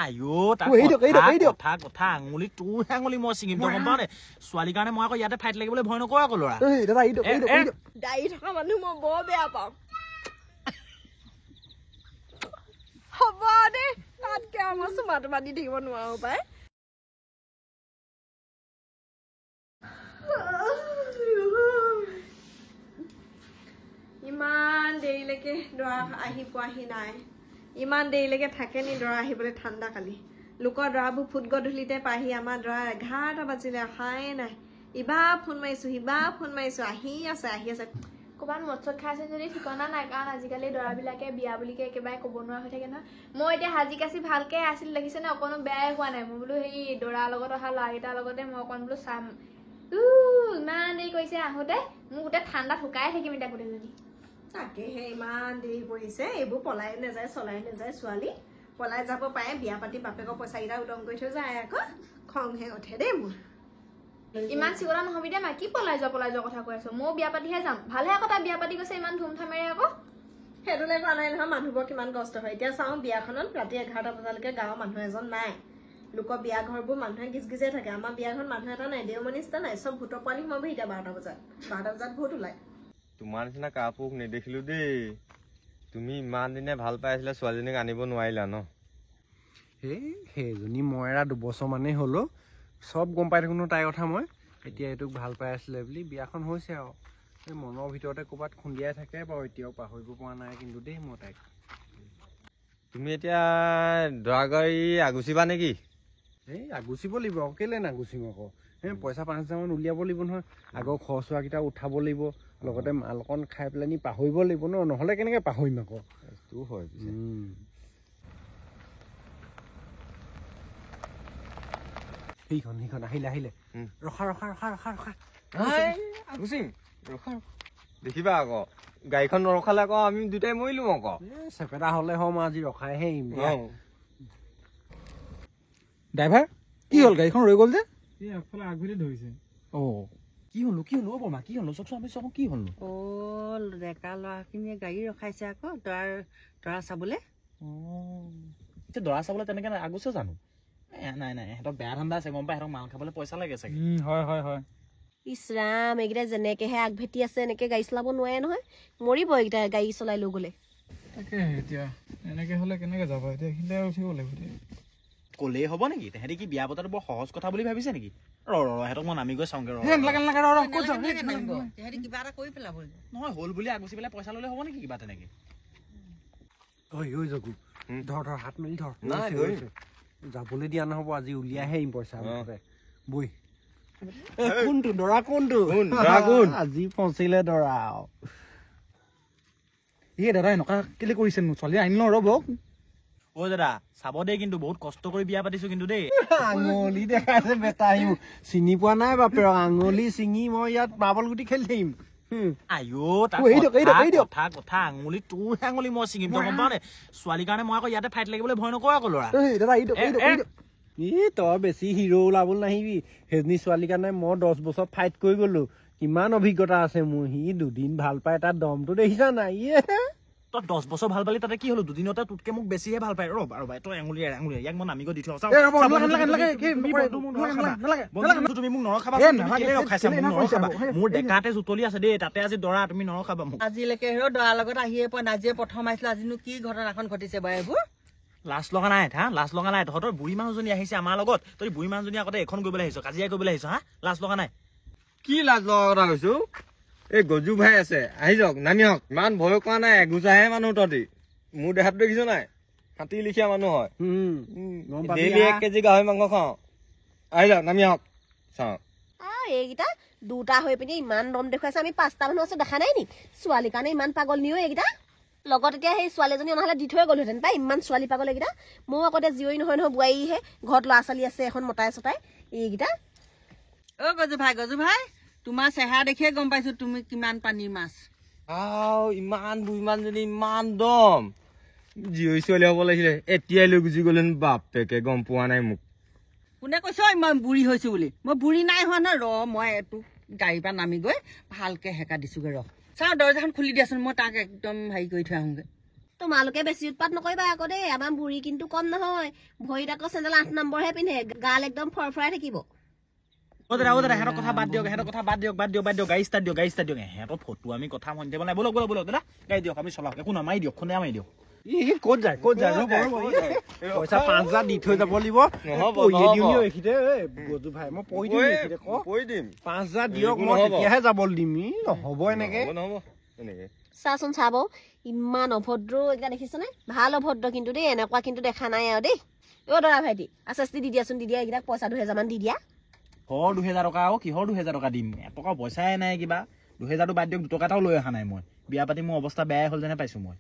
আইও কথা আঙুলি তোৰ আঙুলি মই ছিঙিম তই গম পাৱ নে ছোৱালীৰ কাৰণে মই আকৌ ইয়াতে ফাইট লাগিবলৈ ভয় নকৰো আকৌ ল'ৰা দাড়ি থকা মানুহ মই বৰ বেয়া পাওঁ হ'ব দে তাতকে আমাৰ চুমাটো বান্ধি থাকিব নোৱাৰো পাই ইমান দেৰিলৈকে দৰা আহি পোৱাহি নাই ইমান দেৰিলৈকে থাকে নি দৰা আহিবলৈ ঠাণ্ডা কালি লোকৰ দৰাবোৰ ফুট গধূলিতে পাহি আমাৰ দৰা 11টা বাজিলে অহাই নাই ইবাৰ ফোন মাৰিছো সিবাৰ ফোন মাৰিছো আহি আছে ক'ৰবাত মদ খাইছে যদি ঠিকনা নাই কাৰণ আজিকালি দৰাবিলাকে বিয়া বুলিকে একেবাৰে ক'ব নোৱাৰা হৈ থাকে নহয় মই এতিয়া সাজি কাচি ভালকে আছিল দেখিছে নে অকণো বেয়াই হোৱা নাই মই বোলো সেই দৰাৰ লগত অহা ল'ৰাকেইটাৰ লগতে মই অকণ বোলো চাম ইমান দেৰি কৰিছে আহোঁতে মোক গোটেই ঠাণ্ডাত শুকাই থাকিম এতিয়া গোটেইজনী তাকেহে ইমান দেৰি কৰিছে এইবোৰ পলাই নাযায় চলাই নাযায় ছোৱালী পলাই যাব পাৰে বিয়া পাতি বাপেকৰ পইচাকেইটা উদং কৰি থৈ যায় আকৌ খংহে উঠে দেই মোৰ ইমান চিগৰা নহবি দে মা কি পলাই যোৱা কথা কৈ আছো মই বিয়া পাতিহে যাম ভালহে আকৌ তাই বিয়া পাতি গৈছে ইমান ধুমধামেৰে আকৌ সেইটোলৈ কোৱা নাই নহয় মানুহবোৰ কিমান কষ্ট হয় এতিয়া চাওঁ বিয়াখনত ৰাতি 11টা বজালৈকে গাঁৱৰ মানুহ এজন নাই লোকৰ বিয়া ঘৰবোৰ মানুহে গিজগিজে থাকে আমাৰ বিয়া ঘৰত মানুহ এটা নাই দেওমনিষ্টা নাই চব ভূতৰ পোৱালি সোমাব এতিয়া 12টা বজাত ভূত ওলাই তোমাৰ নিচিনা কাপোৰ নেদেখিলো দেই তুমি ইমান দিনে ভাল পাই আছিলা ছোৱালীজনীক আনিব নোৱাৰিলা ন সেইজনী মই এৰা 2 বছৰ মানেই হলো সব গম পাই থাকো তাইৰ কথা মই এতিয়া এইটোক ভাল পাই আছিলে বুলি বিয়াখন হৈছে আৰু এই মনৰ ভিতৰতে ক'ৰবাত খুন্দিয়াই থাকে বাৰু এতিয়াও পাহৰিব পৰা নাই কিন্তু দেই মই তাইক তুমি এতিয়া দৰা গাড়ী আগুচিবা নেকি আগুচিব লাগিব কেলে নাগুচিম আকৌ পইচা 5,000 মান উলিয়াব লাগিব নহয় আগৰ খৰচ হোৱাকেইটা উঠাব লাগিব লগতে মালকণ খাই পেলাই পাহৰিব লাগিব নহ'লে কেনেকৈ পাহৰিম আকৌ সেইটো হয় সেইখন আহিলে ৰখা দেখিবা আকৌ গাড়ীখন নৰখালে আকৌ আমি দুটাই মৰিলো আকৌ চেপেটা হ'লে হম আজি ৰখাইহে আহিম ড্ৰাইভাৰ কি হ'ল গাড়ীখন ৰৈ গ'ল যে আগফালে আগভৰি ধৰিছে কি হলো বৰমা কি হলো চকচোন আমি চকো কি হলো ডেকা ল'ৰাখিনিয়ে গাড়ী ৰখাইছে আকৌ দৰা চাবলৈ এতিয়া দৰা চাবলৈ তেনেকে আগুচে জানো নাই সিহঁতক বেয়া ধান্দা আছে গম পাই সিহঁতক মাল খাবলৈ পইচা লাগে চাগে হয় ইছৰাম এইকেইটা যেনেকেহে আগভেটি আছে এনেকে গাড়ী চলাব নোৱাৰে নহয় মৰিব এইকেইটা গাড়ী চলাই লৈ গ'লে তাকে এতিয়া এনেকে হ'লে কেনেকে যাব এতিয়া এইখিনিতে উঠিব লাগিব ক'লেই হ'ব নেকি তেহেঁতি কি বিয়া পতাটো বৰ সহজ কথা বুলি ভাবিছে নেকি সিহঁতক মই নামি গৈ চাওঁগে কিবা এটা কৰি পেলাব নহয় হ'ল বুলি আগুচি পেলাই পইচা ল'লে হ'ব নেকি কিবা তেনেকে জগু ধৰ হাত মেলি ধৰ যাবলৈ দিয়া নহ'ব আজি উলিয়াইহে আহিম পইচা বৈ কোনটো দৰা কোনটো আজি ফচিলে দৰা দাদা এনেকুৱা কেলে কৰিছে ছোৱালী আনিল ৰ'ব দাদা চাব দেই কিন্তু বহুত কষ্ট কৰি বিয়া পাতিছো কিন্তু দেই আঙুলি দেখাইছে বেটা চিনি পোৱা নাই বাপেৰক আঙুলি চিঙি মই ইয়াত মাৰ্বল গুটি খেলি থাকিম কথা আঙুলি তোৰ আঙুলি মই ছিঙিম তই গম পাৱ নে ছোৱালীৰ কাৰণে মই আকৌ ইয়াতে ফাইট লাগিবলৈ ভয় নকৰো আকৌ ল'ৰা তই বেছি হিৰো ওলাব নাহিবি সেইজনী ছোৱালীৰ কাৰণে মই 10 বছৰ ফাইট কৰি গলো কিমান অভিজ্ঞতা আছে মোৰ সি 2 দিন ভাল পাই তাৰ দমটো দেখিছা নাই তই 10 বছৰ ভাল পালি তাতে কি হলো দুদিনতে তোতকে মোক বেছিহে ভাল পায় ৰ'বা তই আঙুলি ইয়াক মই নামি গৈ দি থৈ তুমি মোক নৰখাবা মোৰ ডেকাতে জুতলি আছে দেই তাতে আজি দৰা তুমি নৰখাবা মোক আজিলৈকে দৰাৰ লগত আহিয়ে পোৱা নাজিয়ে প্ৰথম আহিছিলো আজিনো কি ঘটনাখন ঘটিছে বাৰু এইবোৰ লাজ লগা নাই তহঁতৰ বুঢ়ী মানুহজনী আহিছে আমাৰ লগত তই বুঢ়ী মানুহজনী আগতে এখন কৰিবলৈ আহিছ কাজিয়া কৰিবলৈ আহিছ লাজ লগা নাই কি লাজ লগা কথা কৈছো এই গজু ভাই আছে আহি যাওক নামি হওক ইমান ভয় কৰা নাই এগুচাহে মানুহ তহঁতি মোৰ দেহাত দেখিছ নাই হাতী লিখীয়া মানুহ হয় ডেইলি 1 কেজি গাহৰি মাংস খাওঁ আহি যাওক নামি হওক চাওঁ এইকেইটা 2টা হৈ পিনে ইমান দম দেখুৱাইছে আমি 5টা মানুহ আছে দেখা নাই নি ছোৱালীৰ কাৰণে ইমান পাগল নিও এইকেইটা লগত এতিয়া সেই ছোৱালীজনী নহ'লে দি থৈ গ'লোহেঁতেন পাই ইমান ছোৱালী পাগল এইকেইটা মোৰ আগতে জীয়ৰী নহয় বোৱাৰীহে ঘৰত ল'ৰা ছোৱালী আছে এখন মতাই চতাই এইকেইটা গজু ভাই তোমাৰ চেহেৰা দেখিয়ে গম পাইছো তুমি কিমান পানীৰ মাছ ইমান বুঢ়ী মানুহজনী ইমান দম জীয়ৰী ছোৱালী হ'ব লাগিছিলে এতিয়াই লৈ গুচি গ'লে বাপেকে গম পোৱা নাই মোক কোনে কৈছ মই বুঢ়ী হৈছো বুলি মই বুঢ়ী নাই হোৱা নহয় মই তোক গাড়ীৰ পৰা নামি গৈ ভালকে হেঁকা দিছোগে চাওঁ দৰ্জাখন খুলি দিয়াচোন মই তাক একদম হেৰি কৰি থৈ আহোঁগে তোমালোকে বেছি উৎপাত নকৰিবা আকৌ দেই আমাৰ বুঢ়ী কিন্তু কম নহয় ভৰিত আকৌ চেণ্ডেল 8 নম্বৰহে পিন্ধে গাল একদম ফৰফৰাই থাকিব ও দাদা সিহঁতৰ কথা বাদ দিয়ক গাড়ী ষ্টাৰ্ট দিয়ক সিহঁতৰ ফটো আমি কথা মন দিব নাই বলক দাদা গাড়ী দিয়ক আমি চলাওক একো নামাৰি দিয়ক খুন্দা মাৰি দিয়ক ক'ত যায় পইচা 5,000 দি থৈ যাব লাগিব গজু ভাই মই পৰি দিম 5,000 দিয়ক মই তেতিয়াহে যাব দিম নহ'ব এনেকে চাচোন চাব ইমান অভদ্ৰ এতিয়া দেখিছনে ভাল অভদ্ৰ কিন্তু দেই এনেকুৱা কিন্তু দেখা নাই আৰু দেই দৰা ভাইটি আচাস্তি দি দিয়াচোন দি দিয়া এইকেইটাক পইচা 2,000 মান দি দিয়া 2,000 টকা আকৌ কিহৰ 2,000 টকা দিম এটকা পইচাই নাই কিবা 2,000টো বাদ দিয়ক 2 টকা এটাও লৈ অহা নাই মই বিয়া পাতি মোৰ অৱস্থা বেয়াই হ'ল যেনে পাইছো মই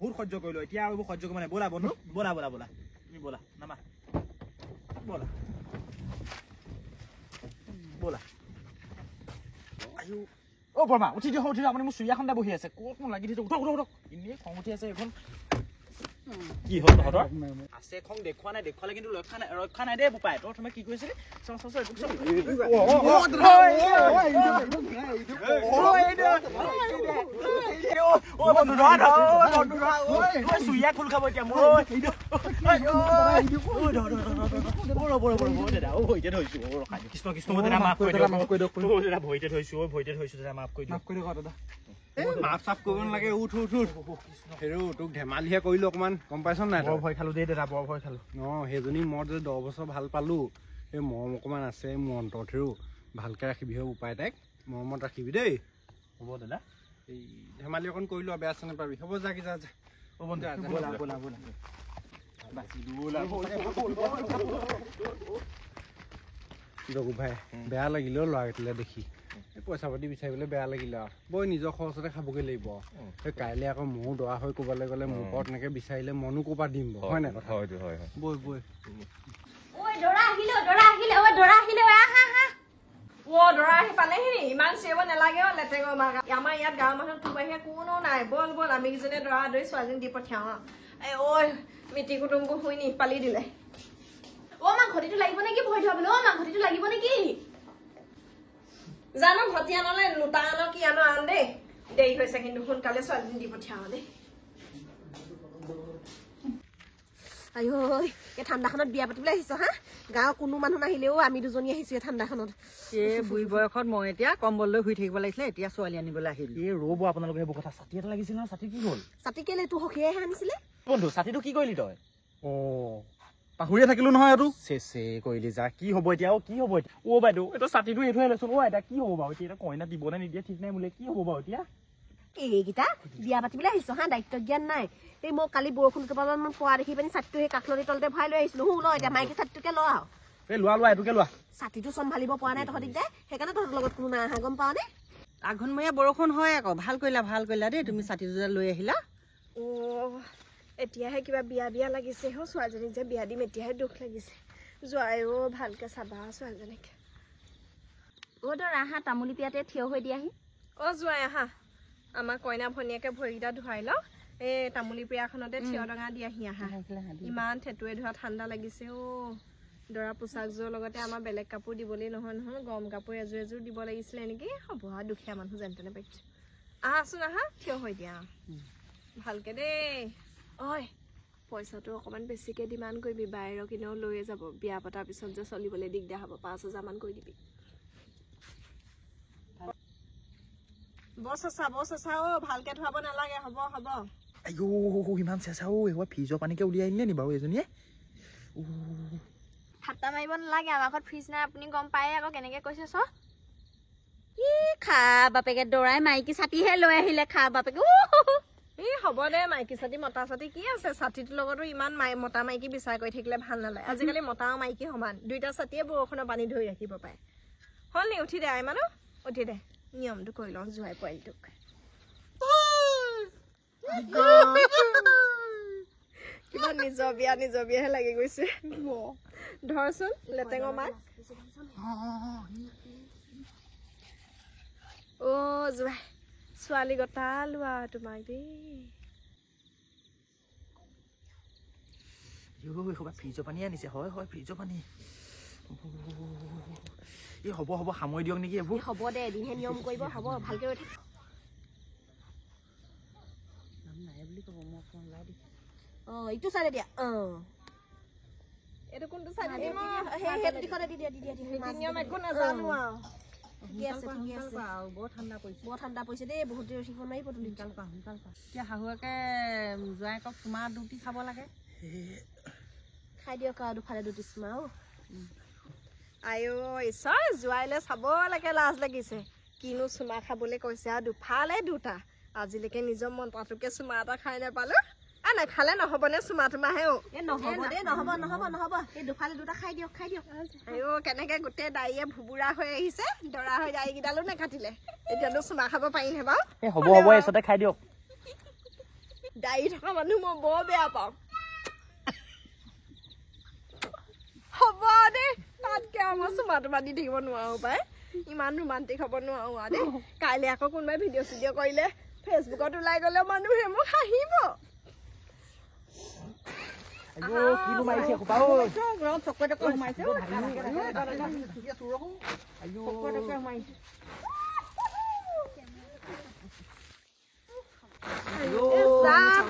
বহুত সহ্য কৰিলো এতিয়া আৰু সহ্য কৰিব নাই ব'লা বন্ধু ব'লা তুমি ব'লা নামা ব'লা অ বৰ্মা উঠি দিয়ক আপুনি মোৰ চুৰিয়াখনতে বহি আছে ক'ত লাগি দিছে উঠক এনেই খং উঠি আছে এইখন কি হ'ল তহঁতৰ আছে খং দেখুৱালে কিন্তু ৰক্ষা নাই দেই বোপাই তই তুমি কি কৈছিলি চুৰিয়া খোল খাব এতিয়া ভৰিতে থৈছো মাফ কৰি দিয়ক মাপ চাপ কৰিব নালাগে উঠ হেৰৌ তোক ধেমালিহে কৰিলো অকমান গম পাইছ নাই বৰ ভয় খালো দেই দাদা বৰ ভয় খালো সেইজনী মই যে 10 বছৰ ভাল পালো সেই মৰম অকমান আছে মোৰ অন্তৰত হেৰৌ ভালকে ৰাখিবি হে উপায় তাইক মৰমত ৰাখিবি দেই হ'ব দাদা এই ধেমালি অকণ কৰিলো বেয়া চেনে পাবি হ'ব যা জগু ভাই বেয়া লাগিলে ল'ৰাকেইটালে দেখি পইচা পাতি বিচাৰিবলৈ বেয়া লাগিলে আৰু বই নিজৰ খৰচতে খাবগৈ লাগিব সেই কাইলৈ আকৌ ময়ো দৰা হৈ ক'বলৈ গ'লে মোৰ ওপৰত এনেকৈ বিচাৰিলে মনো ক'ৰপৰা দিম বাৰু হয় নাই কথা বৈ দৰা আহি পালেহি ইমান চিঞৰিব নালাগে লেটেঙৰ আমাৰ ইয়াত গাঁৱৰ মানুহ তোৰ বাহিৰে কোনো নাই বল আমি কিজনে দৰা আদৰি ছোৱালীজনী দি পঠিয়াও মিতিৰ কুটুমবোৰ শুই নি পালি দিলে আমাৰ ঘটিটো লাগিব নেকি ভয় ধুৱাবলৈ আমাৰ ঘটিটো লাগিব নেকি জানো ভতি আনলে লোটা আনো কি আনো আন দেই দেৰি হৈছে কিন্তু সোনকালে ছোৱালীজনী দি পঠিয়াও দেই এই ঠাণ্ডাখনত বিয়া পাতিবলৈ আহিছ হা গাঁৱৰ কোনো মানুহ নাহিলেও আমি দুজনী আহিছো এই ঠাণ্ডাখনত এই বুঢ়ী বয়সত মই এতিয়া কম্বল লৈ শুই থাকিব লাগিছিলে এতিয়া ছোৱালী আনিবলৈ আহিলো এই ৰ'ব আপোনালোকে সেইবোৰ কথা ছাতি এটা লাগিছিল নহয় ছাতি কি হ'ল ছাতি কেলে তোৰ সখীয়েহে আনিছিলে বন্ধু ছাতিটো কি কৰিলি তই পাহৰিয়ে থাকিলো নহয় আৰু চেচে কৰিলি যা কি হ'ব এতিয়া বাইদেউ এইটো ছাতিটো এইটো লৈছোন এতিয়া কি হ'ব বাৰু এতিয়া কইনা দিব নে নিদিয়ে ঠিক নাই বোলে কি হ'ব বাৰু এতিয়া এইকেইটা বিয়া পাতিবলৈ আহিছ হা দায়িত্ব জ্ঞান নাই এই মই কালি বৰষুণ দুটামান পোৱা দেখি পিনি ছাতিটো সেই কাঠলতি তলতে ভৰাই লৈ আহিছিলো ল এতিয়া মাইকী ছাতিটোকে ল আৰু এই লোৱা এইটোকে লোৱা ছাতিটো চম্ভালিব পৰা নাই তহঁতি দে সেইকাৰণে তহঁতৰ লগত কোনো নাই অহা গম পাৱ নে আঘোণমহীয়া বৰষুণ হয় আকৌ ভাল কৰিলা দেই তুমি ছাতি দুটা লৈ আহিলা এতিয়াহে কিবা বিয়া লাগিছে ছোৱালীজনীক যে বিয়া দিম এতিয়াহে দুখ লাগিছে যোৱাইও ভালকে চাবা ছোৱালীজনীক দৰা আহা তামোলি পিয়াতে থিয় হৈ দিয়াহি যোৱাই আহা আমাৰ কইনা ভনীয়াকে ভৰিকেইটা ধুৱাই লওঁ এই তামোলি পিয়াখনতে থিয় ডঙা দিয়াহি আহা ইমান থেতুৱে ধৰা ঠাণ্ডা লাগিছে দৰা পোচাকযোৰৰ লগতে আমাৰ বেলেগ কাপোৰ দিবলৈ নহয় গৰম কাপোৰ এযোৰ দিব লাগিছিলে নেকি হ'ব দুখীয়া মানুহ যেন তেনে পাইছো আহাচোন আহা থিয় হৈ দিয়া ভালকে দেই পইচাটো অকমান বেছিকে ডিমাণ্ড কৰিবি বাহিৰৰ কিনেও লৈয়ে যাব বিয়া পতাৰ পিছত যে চলিবলৈ দিগদাৰ হ'ব 5,000 মান কৰি দিবি বছ আছা ভালকে ধুৱাব নালাগে হ'ব ইমান চেঁচা এইবাৰ ফ্ৰিজৰ পানীকে উলিয়াই আনিলে নি বাৰু এজনীয়ে ঠাট্টা মাৰিব নালাগে আমাৰ ঘৰত ফ্ৰিজ নাই আপুনি গম পায় আকৌ কেনেকে কৈছে খা বাপেকে দৰাই মাইকী ছাতিহে লৈ আহিলে খা বাপেকে হ'ব দে মাইকী ছাতি মতা ছাতি কি আছে ছাতিটোৰ লগতো ইমান মতা মাইকী বিচাৰ কৰি থাকিলে ভাল নালাগে আজিকালি মতা আৰু মাইকী সমান দুইটা ছাতিয়ে বৰষুণৰ পানী ধৰি ৰাখিব পাৰে হ'ল নি উঠি দে আইমানো উঠি দে নিয়মটো কৰি লওঁ জোৱাই পোৱালিটোক কিবা নিজৰ বিয়াহে লাগি গৈছে ধৰচোন লেটেঙৰ মাক জোৱাই ছোৱালী গতা লোৱা তোমাক দেই ফ্ৰিজৰ পানী আনিছে হয় ফ্ৰিজৰ পানী এই হ'ব সামৰি দিয়ক নেকি এইবোৰ হ'ব দে এদিনহে নিয়ম কৰিব হ'ব ভালকে ৰৈ থাক নাই বুলি ক'ব মই ইটো চাইডে দিয়া এইটো কোনটো চাইডে দিম সেইটো দিশতে দি দিয়া নিয়ম একো নাজানো আৰু ঠিকে আছে বৰ ঠাণ্ডা পৰিছে দেই বহুত দেৰি ৰখিব নোৱাৰিব তুমি এতিয়া শাহুৱেকে জোৱাইকক চুমা দুটি খাব লাগে খাই দিয়ক আৰু দুফালে দুটি চুমা আইঅ ঈশ্বৰ জোৱাইলে চাবলৈকে লাজ লাগিছে কিনো চুমা খাবলৈ কৈছে আৰু দুফালে দুটা আজিলৈকে নিজৰ মন পাতোকে চুমা এটা খাই নাপালো নাখালে নহ'বনে চুমা তোমাহে নহ'ব দেই নহ'ব এই দুফালে দুটা খাই দিয়ক আইঅ কেনেকে গোটেই দাড়িয়ে ভুবুৰা হৈ আহিছে দৰা হৈ দাড়িকেইডালো নাকাটিলে এতিয়ানো চুমা খাব পাৰিমহে বাৰু হ'ব এচতে খাই দিয়ক দাড়ি থকা মানুহ মই বৰ বেয়া পাওঁ হ'ব দেই তাতকে মই চুমা তোমা দি থাকিব নোৱাৰো পাই ইমান ৰোমান্টিক হ'ব নোৱাৰো আৰু দেই কাইলৈ আকৌ কোনোবাই ভিডিঅ' চিডিঅ' কৰিলে ফেচবুকত ওলাই গ'লে মানুহে মোক হাঁহিব কিনো মাৰিছে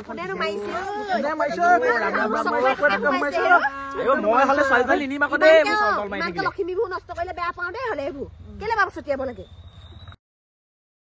কোনেনো মাৰিছে মই হলে ছোৱালীজনী নিনিম আকৌ দেই লখিমীবোৰ নষ্ট কৰিলে বেয়া পাওঁ দেই হ'লে এইবোৰ কেলে বাৰু ছটিয়াব লাগে